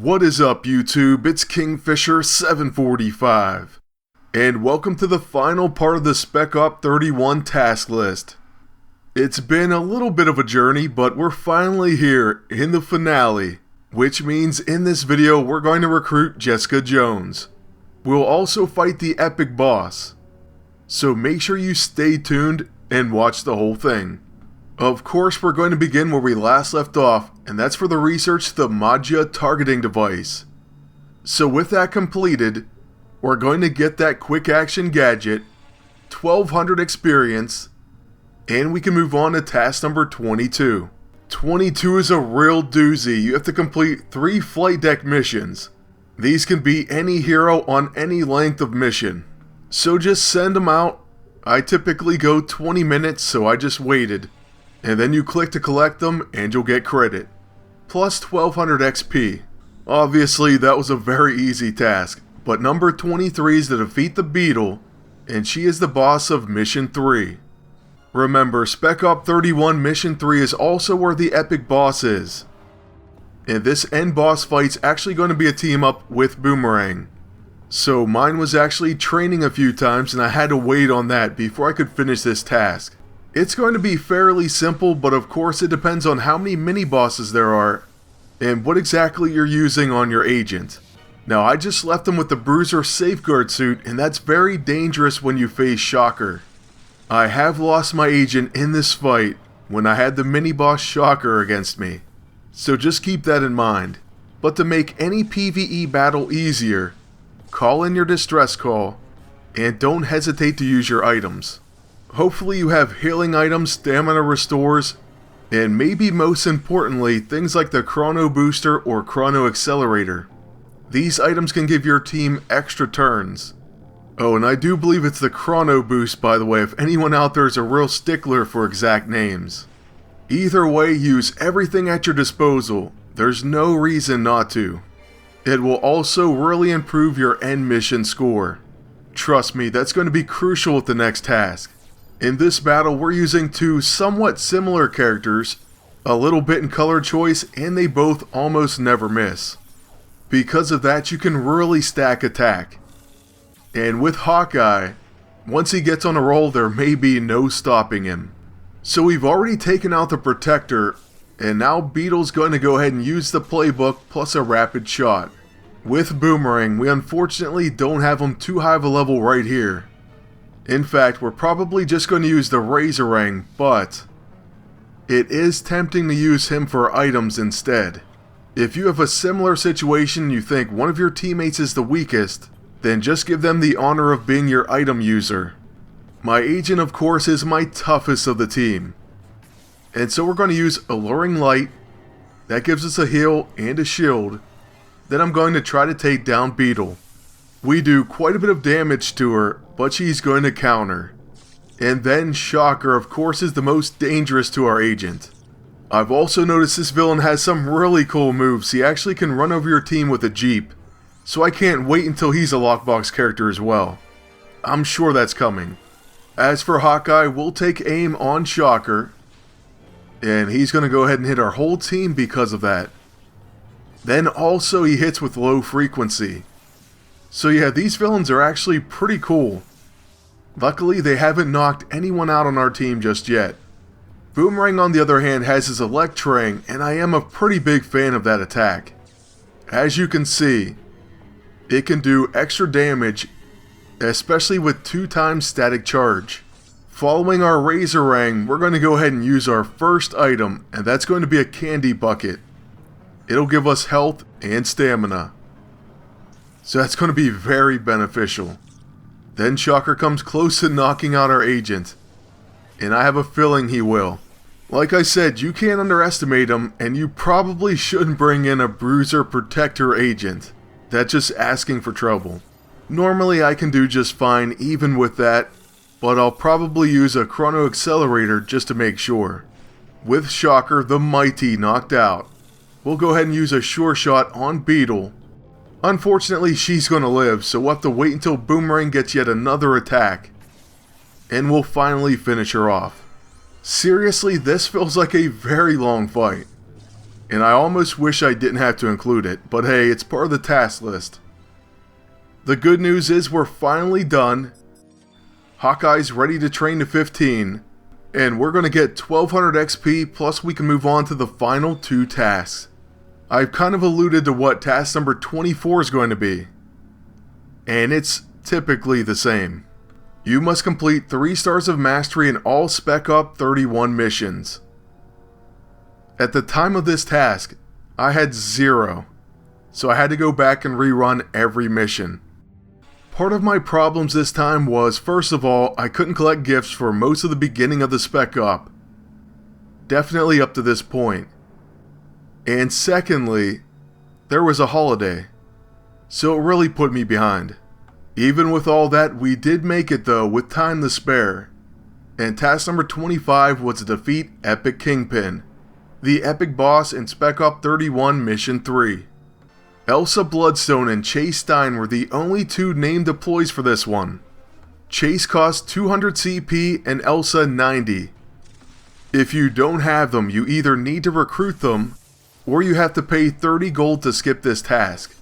What is up, YouTube? It's Kingfisher745, and welcome to the final part of the Spec Op 31 task list. It's been a little bit of a journey, but we're finally here in the finale, which means in this video we're going to recruit Jessica Jones. We'll also fight the epic boss, so make sure you stay tuned and watch the whole thing. Of course, we're going to begin where we last left off, and that's for the research to the Maggia targeting device. So with that completed, we're going to get that quick action gadget, 1200 experience, and we can move on to task number 22. 22 is a real doozy. You have to complete 3 flight deck missions. These can be any hero on any length of mission. So just send them out. I typically go 20 minutes, so I just waited. And then you click to collect them and you'll get credit. Plus 1200 XP. Obviously that was a very easy task, but number 23 is to defeat the Beetle, and she is the boss of Mission 3. Remember, Spec Op 31 Mission 3 is also where the epic boss is. And this end boss fight's actually going to be a team up with Boomerang. So mine was actually training a few times and I had to wait on that before I could finish this task. It's going to be fairly simple, but of course it depends on how many mini-bosses there are and what exactly you're using on your agent. Now I just left them with the Bruiser Safeguard suit, and that's very dangerous when you face Shocker. I have lost my agent in this fight when I had the mini-boss Shocker against me, so just keep that in mind. But to make any PvE battle easier, call in your distress call, and don't hesitate to use your items. Hopefully you have healing items, stamina restores, and maybe most importantly, things like the Chrono Booster or Chrono Accelerator. These items can give your team extra turns. Oh, and I do believe it's the Chrono Boost, by the way, if anyone out there is a real stickler for exact names. Either way, use everything at your disposal. There's no reason not to. It will also really improve your end mission score. Trust me, that's going to be crucial with the next task. In this battle, we're using 2 somewhat similar characters, a little bit in color choice, and they both almost never miss. Because of that, you can really stack attack. And with Hawkeye, once he gets on a roll, there may be no stopping him. So we've already taken out the Protector, and now Beetle's going to go ahead and use the playbook plus a rapid shot. With Boomerang, we unfortunately don't have him too high of a level right here. In fact, we're probably just going to use the Razorang, but it is tempting to use him for items instead. If you have a similar situation and you think one of your teammates is the weakest, then just give them the honor of being your item user. My agent, of course, is my toughest of the team. And so we're going to use Alluring Light. That gives us a heal and a shield. Then I'm going to try to take down Beetle. We do quite a bit of damage to her, but she's going to counter. And then Shocker, of course, is the most dangerous to our agent. I've also noticed this villain has some really cool moves. He actually can run over your team with a Jeep. So I can't wait until he's a lockbox character as well. I'm sure that's coming. As for Hawkeye, we'll take aim on Shocker. And he's going to go ahead and hit our whole team because of that. Then also he hits with low frequency. So yeah, these villains are actually pretty cool. Luckily, they haven't knocked anyone out on our team just yet. Boomerang, on the other hand, has his Electrang, and I am a pretty big fan of that attack. As you can see, it can do extra damage, especially with 2 times static charge. Following our Razorang, we're going to go ahead and use our first item, and that's going to be a candy bucket. It'll give us health and stamina. So that's going to be very beneficial. Then Shocker comes close to knocking out our agent. And I have a feeling he will. Like I said, you can't underestimate him, and you probably shouldn't bring in a Bruiser Protector agent. That's just asking for trouble. Normally I can do just fine even with that, but I'll probably use a Chrono Accelerator just to make sure. With Shocker the Mighty knocked out, we'll go ahead and use a Sure Shot on Beetle. Unfortunately, she's going to live, so we'll have to wait until Boomerang gets yet another attack. And we'll finally finish her off. Seriously, this feels like a very long fight. and I almost wish I didn't have to include it, but hey, it's part of the task list. The good news is we're finally done. Hawkeye's ready to train to 15, and we're going to get 1200 XP, plus we can move on to the final 2 tasks. I've kind of alluded to what task number 24 is going to be, and it's typically the same. You must complete 3 stars of mastery in all Spec Op 31 missions. At the time of this task, I had 0, so I had to go back and rerun every mission. Part of my problems this time was, first of all, I couldn't collect gifts for most of the beginning of the Spec Op. Definitely up to this point. And secondly, there was a holiday, so it really put me behind. Even with all that, we did make it though, with time to spare. And task number 25 was to defeat Epic Kingpin, the epic boss in Spec Op 31 Mission 3. Elsa Bloodstone and Chase Stein were the only 2 named deploys for this one. Chase cost 200 CP and Elsa 90. If you don't have them, you either need to recruit them, or you have to pay 30 gold to skip this task.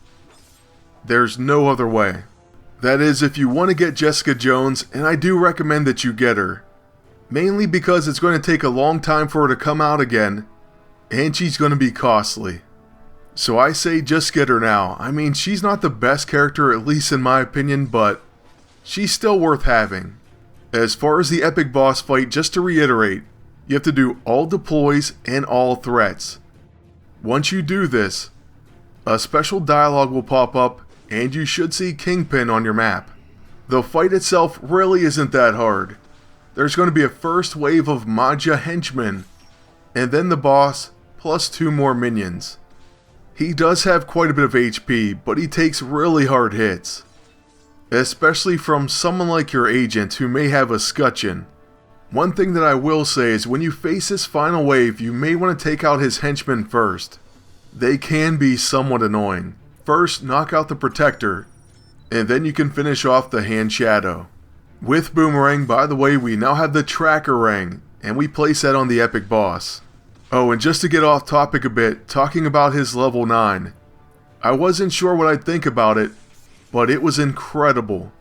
There's no other way. That is, if you want to get Jessica Jones, and I do recommend that you get her. Mainly because it's going to take a long time for her to come out again, and she's going to be costly. So I say just get her now. I mean, she's not the best character, at least in my opinion, but she's still worth having. As far as the epic boss fight, just to reiterate, you have to do all deploys and all threats. Once you do this, a special dialogue will pop up, and you should see Kingpin on your map. The fight itself really isn't that hard. There's going to be a first wave of Maja henchmen, and then the boss, plus 2 more minions. He does have quite a bit of HP, but he takes really hard hits. Especially from someone like your agent who may have a scutcheon. One thing that I will say is when you face this final wave, you may want to take out his henchmen first. They can be somewhat annoying. First, knock out the Protector, and then you can finish off the Hand Shadow. With Boomerang, by the way, we now have the Tracker Ring, and we place that on the epic boss. Oh, and just to get off topic a bit, talking about his level 9. I wasn't sure what I'd think about it, but it was incredible.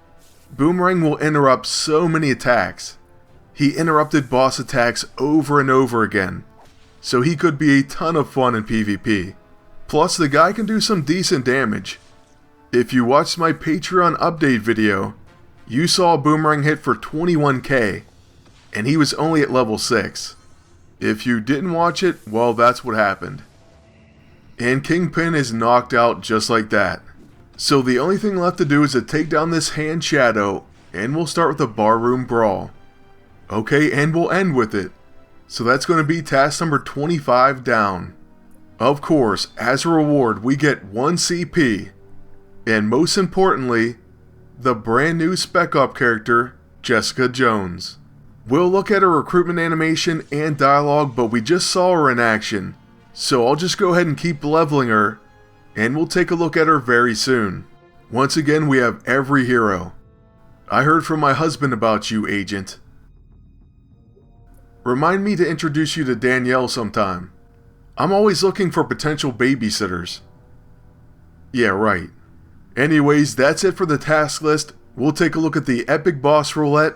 Boomerang will interrupt so many attacks. He interrupted boss attacks over and over again, so he could be a ton of fun in PvP. Plus, the guy can do some decent damage. If you watched my Patreon update video, you saw Boomerang hit for 21k, and he was only at level 6. If you didn't watch it, well, that's what happened. And Kingpin is knocked out just like that. So the only thing left to do is to take down this Hand Shadow, and we'll start with the Barroom Brawl. Okay, and we'll end with it. So that's going to be task number 25 down. Of course, as a reward, we get 1 CP, and most importantly, the brand new Spec Op character, Jessica Jones. We'll look at her recruitment animation and dialogue, but we just saw her in action, so I'll just go ahead and keep leveling her, and we'll take a look at her very soon. Once again, we have every hero. I heard from my husband about you, Agent. Remind me to introduce you to Danielle sometime. I'm always looking for potential babysitters. Yeah, right. Anyways, that's it for the task list. We'll take a look at the epic boss roulette,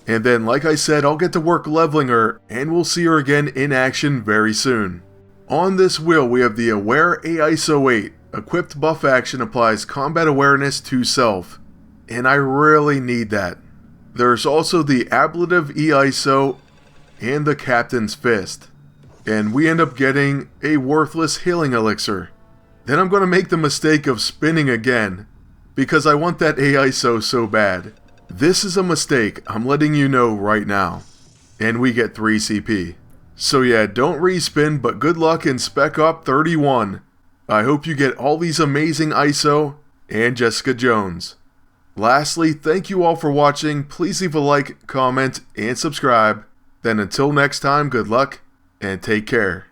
and then like I said, I'll get to work leveling her, and we'll see her again in action very soon. On this wheel, we have the Aware AISO 8. Equipped buff action applies combat awareness to self, and I really need that. There's also the Ablative EISO and the Captain's Fist. And we end up getting a worthless healing elixir. Then I'm going to make the mistake of spinning again, because I want that AISO so bad. This is a mistake, I'm letting you know right now. And we get 3 CP. So yeah, don't respin, but good luck in Spec Op 31. I hope you get all these amazing ISO and Jessica Jones. Lastly, thank you all for watching. Please leave a like, comment, and subscribe. Then until next time, good luck and take care.